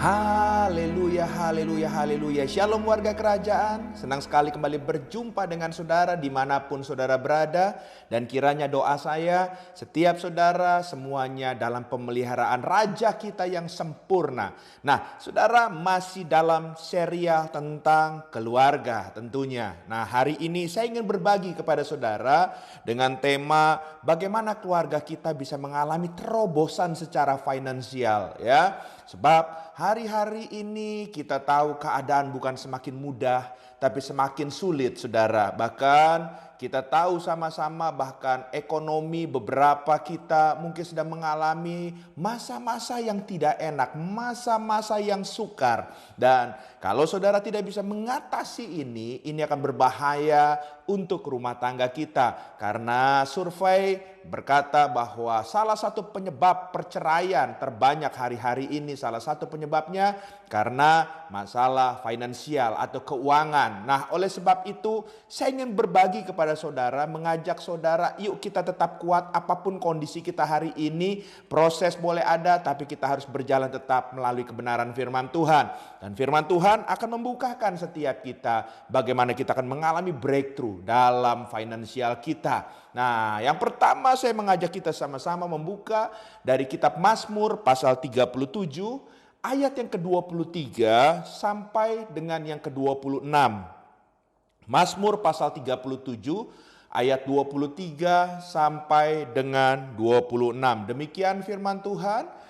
Haleluya, haleluya, haleluya. Shalom warga kerajaan. Senang sekali kembali berjumpa dengan saudara dimanapun saudara berada. Dan kiranya doa saya, setiap saudara semuanya dalam pemeliharaan Raja kita yang sempurna. Nah, saudara masih dalam serial tentang keluarga tentunya. Nah, hari ini saya ingin berbagi kepada saudara dengan tema bagaimana keluarga kita bisa mengalami terobosan secara finansial, ya. Sebab hari-hari ini kita tahu keadaan bukan semakin mudah, tapi semakin sulit, saudara. Bahkan kita tahu sama-sama bahkan ekonomi beberapa kita mungkin sedang mengalami masa-masa yang tidak enak, masa-masa yang sukar. Dan kalau saudara tidak bisa mengatasi ini akan berbahaya untuk rumah tangga kita. Karena survei berkata bahwa salah satu penyebab perceraian terbanyak hari-hari ini, salah satu penyebabnya karena masalah finansial atau keuangan. Nah, oleh sebab itu saya ingin berbagi kepada saudara, mengajak saudara, yuk kita tetap kuat apapun kondisi kita hari ini. Proses boleh ada, tapi kita harus berjalan tetap melalui kebenaran firman Tuhan. Dan firman Tuhan akan membukakan setiap kita bagaimana kita akan mengalami breakthrough dalam finansial kita. Nah, yang pertama saya mengajak kita sama-sama membuka dari kitab Mazmur pasal 37 ayat yang ke-23 sampai dengan yang ke-26. Mazmur pasal 37 ayat 23 sampai dengan 26. Demikian firman Tuhan.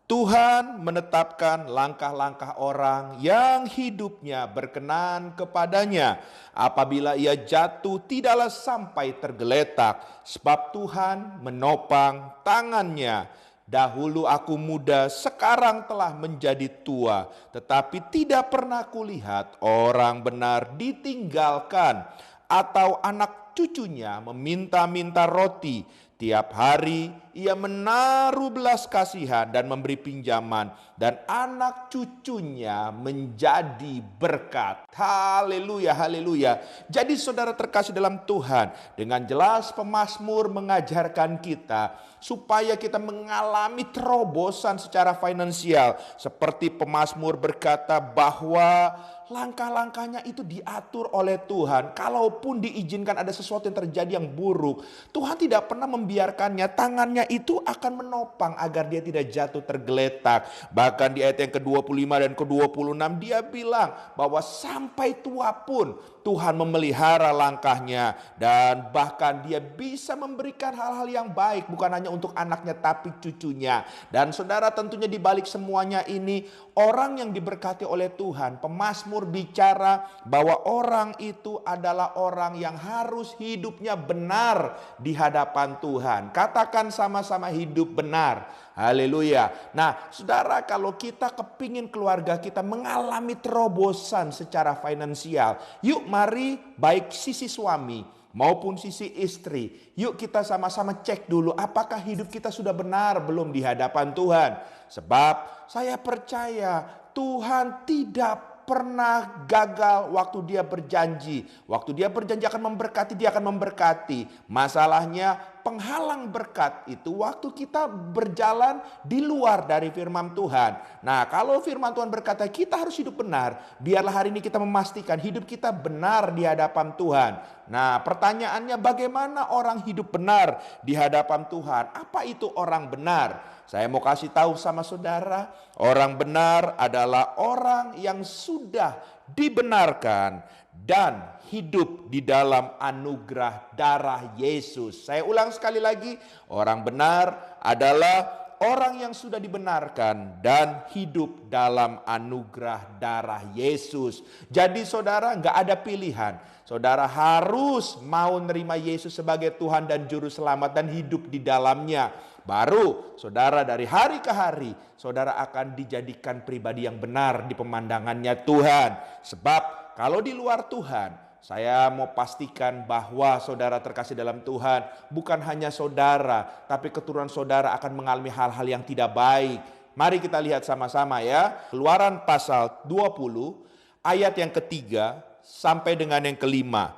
Tuhan menetapkan langkah-langkah orang yang hidupnya berkenan kepadanya. Apabila ia jatuh tidaklah sampai tergeletak, sebab Tuhan menopang tangannya. Dahulu aku muda, sekarang telah menjadi tua, tetapi tidak pernah kulihat orang benar ditinggalkan, atau anak cucunya meminta-minta roti. Tiap hari ia menaruh belas kasihan dan memberi pinjaman, dan anak cucunya menjadi berkat. Haleluya, haleluya. Jadi saudara terkasih dalam Tuhan, dengan jelas pemazmur mengajarkan kita supaya kita mengalami terobosan secara finansial. Seperti pemazmur berkata bahwa langkah-langkahnya itu diatur oleh Tuhan. Kalaupun diizinkan ada sesuatu yang terjadi yang buruk, Tuhan tidak pernah membiarkannya. Tangannya itu akan menopang agar dia tidak jatuh tergeletak. Bahkan di ayat yang ke-25 dan ke-26 dia bilang bahwa sampai tua pun Tuhan memelihara langkahnya. Dan bahkan dia bisa memberikan hal-hal yang baik, bukan hanya untuk anaknya tapi cucunya. Dan saudara, tentunya di balik semuanya ini, orang yang diberkati oleh Tuhan, pemazmur bicara bahwa orang itu adalah orang yang harus hidupnya benar di hadapan Tuhan. Katakan sama-sama, hidup benar. Haleluya. Nah, saudara, kalau kita kepingin keluarga kita mengalami terobosan secara finansial, yuk mari baik sisi suami maupun sisi istri, yuk kita sama-sama cek dulu apakah hidup kita sudah benar belum di hadapan Tuhan. Sebab saya percaya Tuhan tidak pernah gagal waktu dia berjanji. Waktu dia berjanji akan memberkati, dia akan memberkati. Masalahnya penghalang berkat itu waktu kita berjalan di luar dari firman Tuhan. Nah, kalau firman Tuhan berkata kita harus hidup benar, biarlah hari ini kita memastikan hidup kita benar di hadapan Tuhan. Nah, pertanyaannya, bagaimana orang hidup benar di hadapan Tuhan? Apa itu orang benar? Saya mau kasih tahu sama saudara, orang benar adalah orang yang sudah dibenarkan dan hidup di dalam anugerah darah Yesus. Saya ulang sekali lagi, orang benar adalah orang yang sudah dibenarkan dan hidup dalam anugerah darah Yesus. Jadi saudara, nggak ada pilihan. Saudara harus mau nerima Yesus sebagai Tuhan dan Juru Selamat dan hidup di dalamnya. Baru saudara dari hari ke hari saudara akan dijadikan pribadi yang benar di pemandangannya Tuhan. Sebab kalau di luar Tuhan, saya mau pastikan bahwa saudara terkasih dalam Tuhan, bukan hanya saudara, tapi keturunan saudara akan mengalami hal-hal yang tidak baik. Mari kita lihat sama-sama ya. Keluaran pasal 20 ayat yang ketiga sampai dengan yang kelima.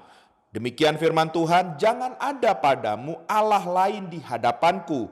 Demikian firman Tuhan, jangan ada padamu Allah lain di hadapanku.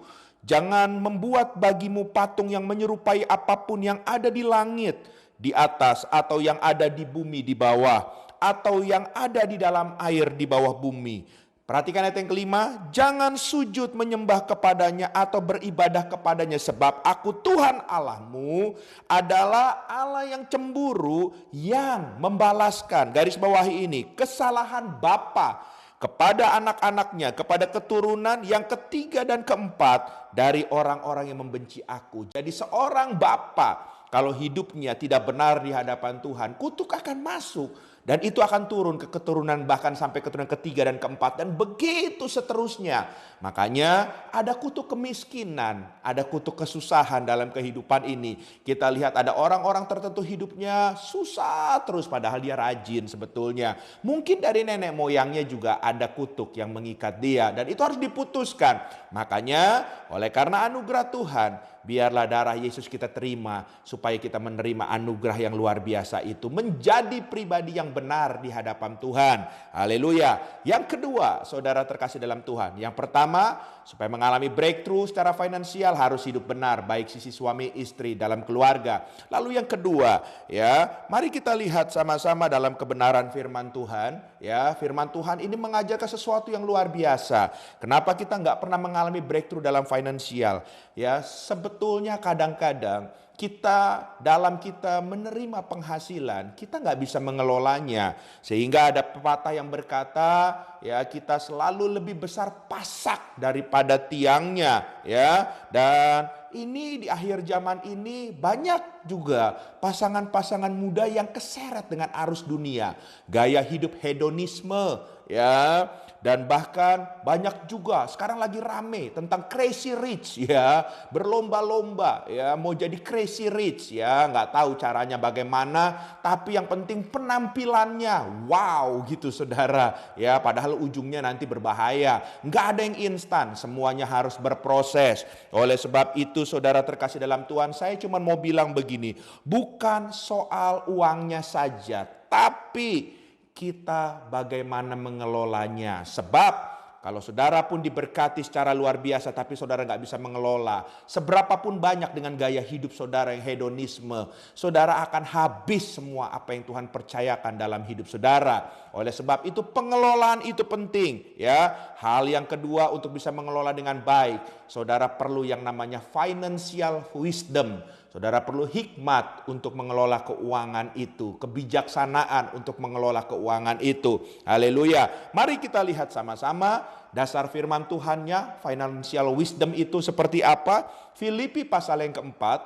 Jangan membuat bagimu patung yang menyerupai apapun yang ada di langit, di atas, atau yang ada di bumi di bawah, atau yang ada di dalam air di bawah bumi. Perhatikan ayat yang kelima, jangan sujud menyembah kepadanya atau beribadah kepadanya, sebab aku Tuhan Allahmu adalah Allah yang cemburu, yang membalaskan, garis bawahi ini, kesalahan bapa kepada anak-anaknya, kepada keturunan yang ketiga dan keempat dari orang-orang yang membenci aku. Jadi seorang bapa kalau hidupnya tidak benar di hadapan Tuhan, kutuk akan masuk. Dan itu akan turun ke keturunan, bahkan sampai keturunan ketiga dan keempat. Dan begitu seterusnya. Makanya ada kutuk kemiskinan, ada kutuk kesusahan dalam kehidupan ini. Kita lihat ada orang-orang tertentu hidupnya susah terus, padahal dia rajin sebetulnya. Mungkin dari nenek moyangnya juga ada kutuk yang mengikat dia. Dan itu harus diputuskan. Makanya oleh karena anugerah Tuhan, biarlah darah Yesus kita terima supaya kita menerima anugerah yang luar biasa itu. Menjadi pribadi yang benar di hadapan Tuhan. Haleluya. Yang kedua, saudara terkasih dalam Tuhan. Yang pertama, supaya mengalami breakthrough secara finansial harus hidup benar. Baik sisi suami istri dalam keluarga. Lalu yang kedua, ya, mari kita lihat sama-sama dalam kebenaran firman Tuhan. Ya, firman Tuhan ini mengajarkan sesuatu yang luar biasa. Kenapa kita nggak pernah mengalami breakthrough dalam finansial? Ya, sebetulnya kadang-kadang kita menerima penghasilan, kita nggak bisa mengelolanya. Sehingga ada pepatah yang berkata, ya, kita selalu lebih besar pasak daripada tiangnya, ya. Dan ini di akhir zaman ini banyak juga pasangan-pasangan muda yang keseret dengan arus dunia, gaya hidup hedonisme, ya. Dan bahkan banyak juga sekarang lagi rame tentang crazy rich, ya, berlomba-lomba, ya, mau jadi crazy rich, ya, nggak tahu caranya bagaimana, tapi yang penting penampilannya wow gitu saudara, ya, padahal ujungnya nanti berbahaya. Nggak ada yang instan, semuanya harus berproses. Oleh sebab itu saudara terkasih dalam Tuhan, saya cuma mau bilang begini, bukan soal uangnya saja, tapi kita bagaimana mengelolanya. Sebab kalau saudara pun diberkati secara luar biasa tapi saudara nggak bisa mengelola, seberapapun banyak dengan gaya hidup saudara yang hedonisme, saudara akan habis semua apa yang Tuhan percayakan dalam hidup saudara. Oleh sebab itu pengelolaan itu penting, ya. Hal yang kedua, untuk bisa mengelola dengan baik, saudara perlu yang namanya financial wisdom. Saudara perlu hikmat untuk mengelola keuangan itu, kebijaksanaan untuk mengelola keuangan itu. Haleluya. Mari kita lihat sama-sama dasar firman Tuhannya, financial wisdom itu seperti apa. Filipi pasal yang keempat,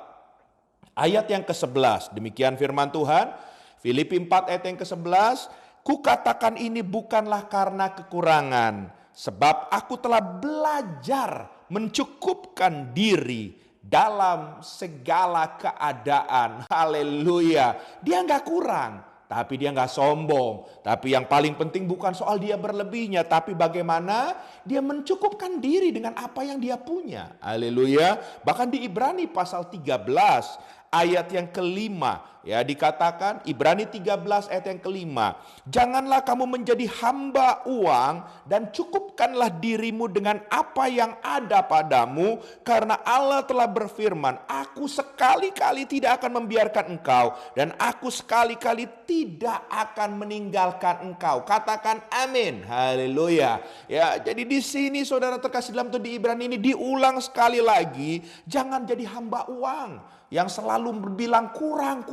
ayat yang ke-11. Demikian firman Tuhan. Filipi 4 ayat yang ke-11. Kukatakan ini bukanlah karena kekurangan, sebab aku telah belajar mencukupkan diri dalam segala keadaan. Haleluya. Dia nggak kurang, tapi dia nggak sombong. Tapi yang paling penting bukan soal dia berlebihnya, tapi bagaimana dia mencukupkan diri dengan apa yang dia punya. Haleluya. Bahkan di Ibrani pasal 13 ayat yang kelima, ya, dikatakan, Ibrani 13 ayat yang kelima, janganlah kamu menjadi hamba uang dan cukupkanlah dirimu dengan apa yang ada padamu, karena Allah telah berfirman, aku sekali-kali tidak akan membiarkan engkau dan aku sekali-kali tidak akan meninggalkan engkau. Katakan amin. Haleluya. Ya, jadi di sini saudara terkasih dalam Tuhan, di Ibrani ini diulang sekali lagi, jangan jadi hamba uang yang selalu berbilang kurang.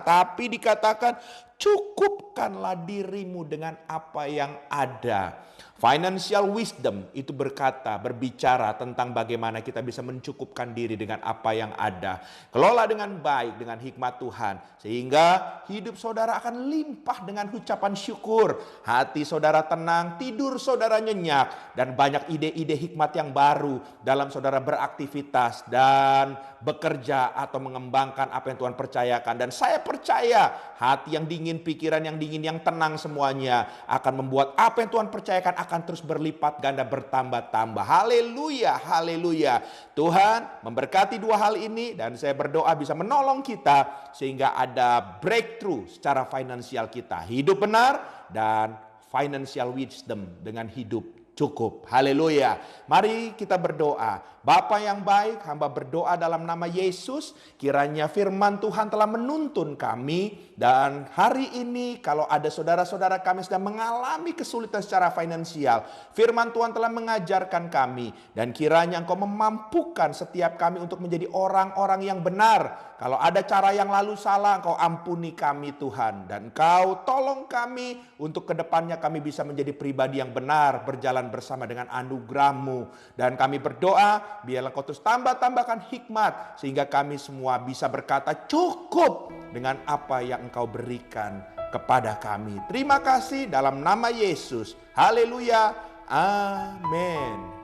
Tapi dikatakan cukupkanlah dirimu dengan apa yang ada. Financial wisdom itu berbicara tentang bagaimana kita bisa mencukupkan diri dengan apa yang ada. Kelola dengan baik, dengan hikmat Tuhan. Sehingga hidup saudara akan limpah dengan ucapan syukur. Hati saudara tenang, tidur saudara nyenyak. Dan banyak ide-ide hikmat yang baru dalam saudara beraktivitas dan bekerja atau mengembangkan apa yang Tuhan percayakan. Dan saya percaya hati yang dingin, pikiran yang dingin, yang tenang semuanya akan membuat apa yang Tuhan percayakan akan terus berlipat ganda, bertambah-tambah. Haleluya, haleluya. Tuhan memberkati dua hal ini dan saya berdoa bisa menolong kita sehingga ada breakthrough secara finansial kita. Hidup benar dan financial wisdom dengan hidup cukup. Haleluya. Mari kita berdoa. Bapa yang baik, hamba berdoa dalam nama Yesus, kiranya firman Tuhan telah menuntun kami, dan hari ini kalau ada saudara-saudara kami sedang mengalami kesulitan secara finansial, firman Tuhan telah mengajarkan kami, dan kiranya Engkau memampukan setiap kami untuk menjadi orang-orang yang benar. Kalau ada cara yang lalu salah, Engkau ampuni kami Tuhan, dan Engkau tolong kami untuk kedepannya kami bisa menjadi pribadi yang benar, berjalan bersama dengan anugerah-Mu. Dan kami berdoa, biarlah Kau terus tambahkan hikmat, sehingga kami semua bisa berkata cukup dengan apa yang Engkau berikan kepada kami. Terima kasih dalam nama Yesus. Haleluya. Amin.